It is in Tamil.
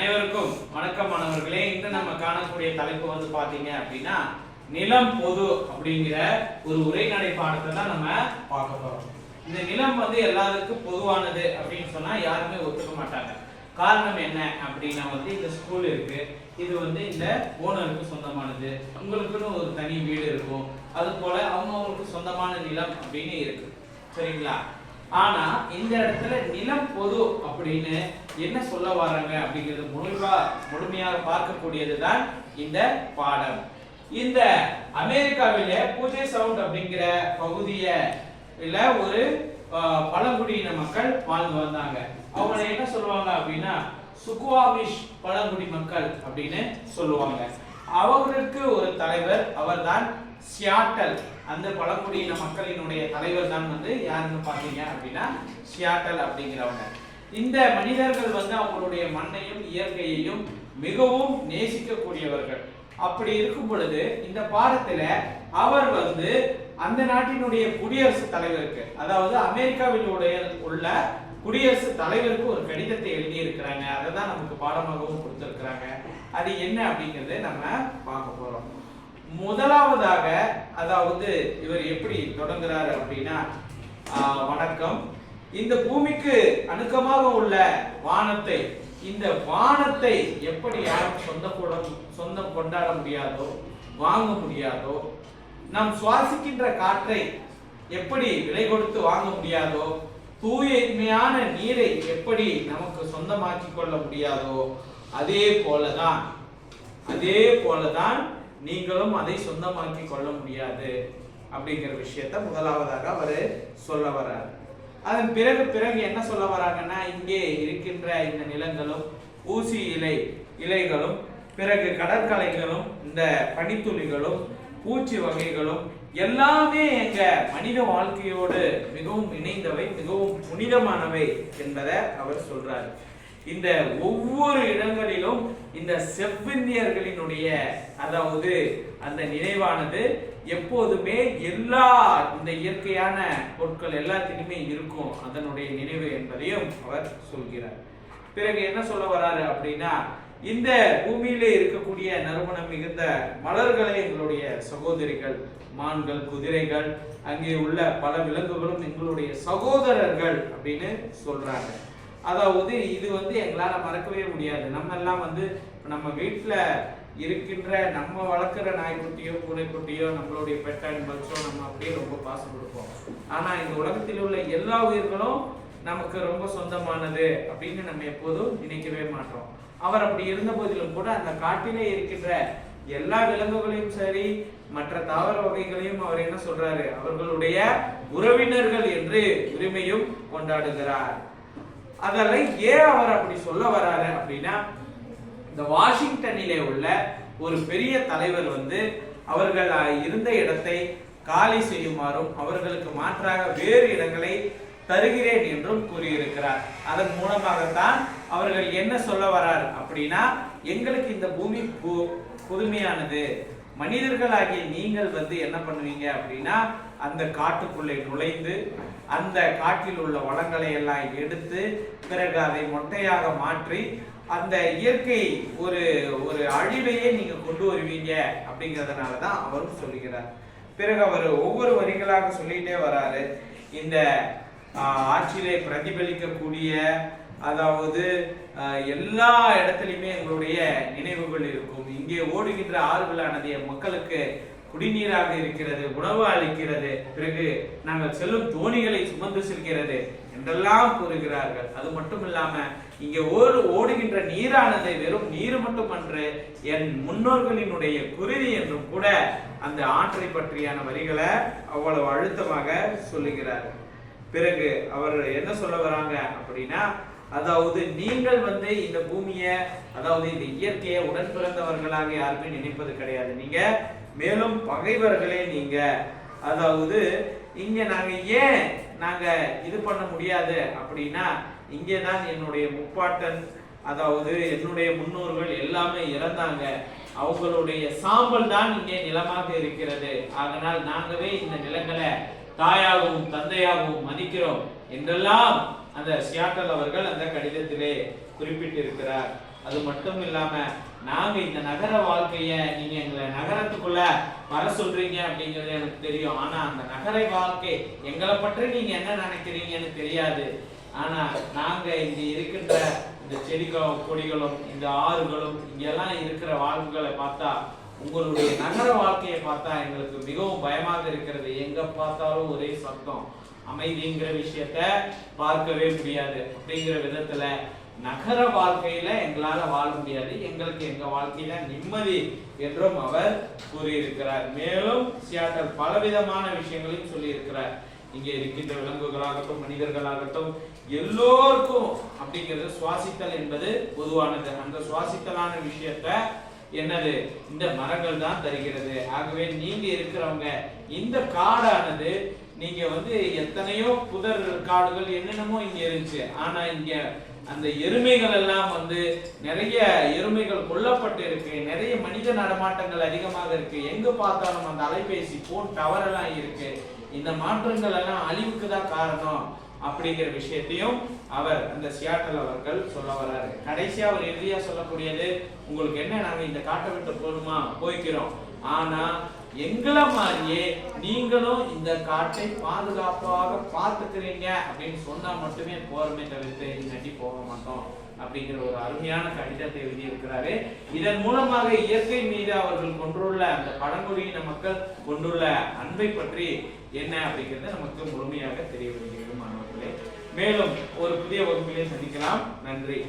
அனைவருக்கும் வணக்கம் மாணவர்களே. இன்று நம்ம காணக்கூடிய தலைப்பு வந்து பாத்தீங்க அப்படின்னா நிலம் பொது அப்படிங்கிற ஒரு உரைநடை பாடத்தை தான் நம்ம பார்க்க போறோம். இந்த நிலம் வந்து எல்லாருக்கும் பொதுவானது அப்படின்னு சொன்னா யாருமே ஒத்துக்க மாட்டாங்க. காரணம் என்ன அப்படின்னா வந்து இந்த ஸ்கூல் இருக்கு, இது வந்து இந்த ஓனருக்கு சொந்தமானது, உங்களுக்குன்னு ஒரு தனி வீடு இருக்கும், அது போல அவங்களுக்கு சொந்தமான நிலம் அப்படின்னு இருக்கு, சரிங்களா? ஆனா இந்த இடத்துல நிலம் பொது அப்படின்னு என்ன சொல்ல வராங்க அப்படிங்கிறது முழுமையாக பார்க்கக்கூடியதுதான் இந்த பாடம். இந்த அமெரிக்காவில பூஜை சவுண்ட் அப்படிங்கிற பகுதியில ஒரு பழங்குடியின மக்கள் வாழ்ந்து வந்தாங்க. அவங்க என்ன சொல்லுவாங்க அப்படின்னா சுக்குவாமிஷ் பழங்குடி மக்கள் அப்படின்னு சொல்லுவாங்க. அவர்களுக்கு ஒரு தலைவர், அவர்தான் சியாட்டல். அந்த பழங்குடியின மக்களினுடைய தலைவர் தான் வந்து யாருன்னு பாத்தீங்க அப்படின்னா சியாட்டல் அப்படிங்கிறவங்க. இந்த மனிதர்கள் வந்து அவங்களுடைய மண்ணையும் இயற்கையையும் மிகவும் நேசிக்கக்கூடியவர்கள். அப்படி இருக்கும் பொழுது இந்த பாடத்துல அவர் வந்து அந்த நாட்டினுடைய குடியரசுத் தலைவருக்கு, அதாவது அமெரிக்காவில் உள்ள குடியரசுத் தலைவருக்கு ஒரு கடிதத்தை எழுதி இருக்கிறாங்க. அதை தான் நமக்கு பாடமாகவும் கொடுத்திருக்கிறாங்க. அது என்ன அப்படிங்கறத நம்ம பார்க்க போறோம். முதலாவதாக அதாவது இவர் எப்படி தொடங்குறாரு அப்படின்னா, வணக்கம், இந்த பூமிக்கு அணுக்கமாக உள்ள வானத்தை, இந்த வானத்தை எப்படி யாரும் சொந்தம் கொண்டாட முடியாதோ, வாங்க முடியாதோ, நாம் சுவாசிக்கின்ற காற்றை எப்படி விலை கொடுத்து வாங்க முடியாதோ, தூய்மையான நீரை எப்படி நமக்கு சொந்தமாக்கி கொள்ள முடியாதோ, அதே போலதான் நீங்களும் அதை சொந்தமாக்கி கொள்ள முடியாது அப்படிங்கிற விஷயத்தை முதலாவதாக அவர் சொல்ல வர்றார். அதன் பிறகு என்ன சொல்ல வராங்கன்னா, இங்கே இருக்கின்ற இந்த நிலங்களும் ஊசி இலைகளும் பிறகு கடற்கரைகளும் இந்த பனித்துளிகளும் பூச்சி வகைகளும் எல்லாமே எங்க மனித வாழ்க்கையோடு மிகவும் இணைந்தவை, மிகவும் புனிதமானவை என்பதை அவர் சொல்றார். இந்த ஒவ்வொரு இடங்களிலும் இந்த செவ்விந்தியர்களினுடைய அதாவது அந்த நினைவானது எப்போதுமே எல்லா இந்த இயற்கையான பொருட்கள் எல்லாத்திலுமே இருக்கும், அதனுடைய நினைவு என்பதையும் அவர் சொல்கிறார். பிறகு என்ன சொல்ல வராரு அப்படின்னா, இந்த பூமியிலே இருக்கக்கூடிய நறுமணம் மிகுந்த மலர்களை எங்களுடைய சகோதரிகள், மான்கள், குதிரைகள், அங்கே உள்ள பல விலங்குகளும் எங்களுடைய சகோதரர்கள் அப்படின்னு சொல்றாங்க. அதாவது இது வந்து எங்களால மறக்கவே முடியாது. நம்ம எல்லாம் வந்து நம்ம வீட்டுல இருக்கின்ற நம்ம வளர்க்குற நாய்க்குட்டியோ பூனைக்குட்டியோ நம்மளுடைய பெட் அனிமல்ஸோ நம்ம அப்படியே ரொம்ப பாசம் கொடுப்போம். ஆனா இந்த உலகத்தில் உள்ள எல்லா உயிர்களும் நமக்கு ரொம்ப சொந்தமானது அப்படின்னு நம்ம எப்போதும் நினைக்கவே மாட்டோம். அவர் அப்படி இருந்த போதிலும் கூட அந்த காட்டிலே இருக்கின்ற எல்லா விலங்குகளையும் சரி மற்ற தாவர வகைகளையும் அவர் என்ன சொல்றாரு, அவர்களுடைய உறவினர்கள் என்று உரிமையும் கொண்டாடுகிறார். அதெல்லாம் ஏன் அவர் அப்படி சொல்ல வராரு அப்படின்னா, இந்த வாஷிங்டனிலே உள்ள ஒரு பெரிய தலைவர் வந்து அவர்கள் இருந்த இடத்தை காலி செய்யுமாறும் அவர்களுக்கு மாற்றாக வேறு இடங்களை தருகிறேன் என்றும் கூறியிருக்கிறார். அதன் மூலமாகத்தான் அவர்கள் என்ன சொல்ல வரார் அப்படின்னா, எங்களுக்கு இந்த பூமி புதுமையானது, மனிதர்களாகிய நீங்கள் வந்து என்ன பண்ணுவீங்க அப்படின்னா அந்த காட்டுக்குள்ளே நுழைந்து அந்த காட்டில் உள்ள வளங்களை எல்லாம் எடுத்து பிறகு அதை மொட்டையாக மாற்றி அந்த இயற்கை ஒரு அழிவையே நீங்க கொண்டு வருவீங்க அப்படிங்கிறதுனாலதான் அவரும் சொல்லுகிறார். பிறகு அவர் ஒவ்வொரு வரிகளாக சொல்லிட்டே வராரு. இந்த ஆட்சியிலே பிரதிபலிக்கக்கூடிய அதாவது எல்லா இடத்துலையுமே எங்களுடைய நினைவுகள் இருக்கும். இங்கே ஓடுகின்ற ஆறுகளானது மக்களுக்கு குடிநீராக இருக்கிறது, உணவு அளிக்கிறது, பிறகு நாங்கள் செல்லும் தோணிகளை சுமந்து செல்கிறது என்றெல்லாம் கூறுகிறார்கள். அது மட்டும் இல்லாம இங்கே ஓடுகின்ற நீரானது வெறும் நீர் மட்டுமன்று, என் முன்னோர்களினுடைய குருதி என்றும் கூட அந்த ஆற்றை பற்றியான வரிகளை அவ்வளவு அழுத்தமாக சொல்லுகிறார். பிறகு அவர் என்ன சொல்ல வராங்க அப்படின்னா, அதாவது நீங்கள் வந்து இந்த பூமியை, அதாவது இந்த இயற்கையை உடன் பிறந்தவர்களாக யாருமே நினைப்பது கிடையாது. நீங்க மேலும் பகைவர்களே நீங்க. அதாவது இங்க நாங்க இது பண்ண முடியாது அப்படின்னா, இங்கேதான் என்னுடைய முப்பாட்டன், அதாவது என்னுடைய முன்னோர்கள் எல்லாமே இறந்தாங்க, அவங்களுடைய சாம்பல் தான் இங்கே நிலமாக இருக்கிறது, அதனால் நாங்கவே இந்த நிலங்களை தாயாகவும் தந்தையாகவும் மதிக்கிறோம் என்றெல்லாம் அந்த சியாட்டல் அவர்கள் அந்த கடிதத்திலே குறிப்பிட்டிருக்கிறார். அது மட்டும் இல்லாம நாங்க இந்த நகர வாழ்க்கைய நீங்க எங்களை நகரத்துக்குள்ள வர சொல்றீங்க அப்படிங்கிறது எனக்கு தெரியும். ஆனா அந்த நகர வாழ்க்கை எங்களை பற்றி நீங்க என்ன நினைக்கிறீங்கன்னு தெரியாது. ஆனா நாங்க இங்க இருக்கின்ற இந்த செடிகளும் கொடிகளும் இந்த ஆறுகளும் இங்கெல்லாம் இருக்கிற வாழ்வுகளை பார்த்தா, உங்களுடைய நகர வாழ்க்கையை பார்த்தா எங்களுக்கு மிகவும் பயமாக இருக்கிறது. எங்க பார்த்தாலும் ஒரே சத்தம், அமைதிங்கிற விஷயத்த பார்க்கவே முடியாது. அப்படிங்கிற விதத்துல நகர வாழ்க்கையில எங்களால வாழ முடியாது, எங்களுக்கு எங்க வாழ்க்கையில நிம்மதி என்றும் அவர் கூறியிருக்கிறார். மேலும் சியாட்டல் பலவிதமான விஷயங்களையும் சொல்லி இருக்கிறார். இங்க இருக்கின்ற விலங்குகளாகட்டும் மனிதர்களாகட்டும் எல்லோருக்கும் அப்படிங்கிறது சுவாசித்தல் என்பது பொதுவானது. அந்த சுவாசித்தலான விஷயத்த என்னது இந்த மரங்கள் தான் தருகிறது. ஆகவே நீங்க இருக்கிறவங்க இந்த காடானது, நீங்க எத்தனையோ புதர் காடுகள் என்னென்னமோ இங்க இருந்துச்சு. ஆனா இங்க அந்த எருமைகள் எல்லாம் நிறைய எருமைகள் கொல்லப்பட்டு இருக்கு. நிறைய மனித நடமாட்டங்கள் அதிகமாக இருக்கு. எங்க பார்த்தாலும் அந்த அலைபேசி போன் டவர் எல்லாம் இருக்கு. இந்த மாற்றங்கள் எல்லாம் அழிவுக்கு தான் காரணம் அப்படிங்கிற விஷயத்தையும் அவர் அந்த சியாட்டல் அவர்கள் சொல்ல வர்றாரு. கடைசியா அவர் இறுதியா சொல்லக்கூடியது, உங்களுக்கு என்ன, நாங்க இந்த காட்டை விட்டு போகணுமா, போய்க்கிறோம். ஆனா எங்களை மாதிரியே நீங்களும் இந்த காட்டை பாதுகாப்பாக பார்த்துக்கிறீங்க அப்படின்னு சொன்னா மட்டுமே போறமே தவிர்த்து இல்லாட்டி போக மாட்டோம் அப்படிங்கிற ஒரு அருமையான கடிதத்தை எழுதியிருக்கிறாரு. இதன் மூலமாக இயற்கை மீது அவர்கள் கொண்டுள்ள அந்த பழங்குடியின மக்கள் கொண்டுள்ள அன்பை பற்றி என்ன அப்படிங்கிறது நமக்கு முழுமையாக தெரிய வருகிறது மாணவர்களே. மேலும் ஒரு புதிய வகுப்பிலே சந்திக்கலாம். நன்றி.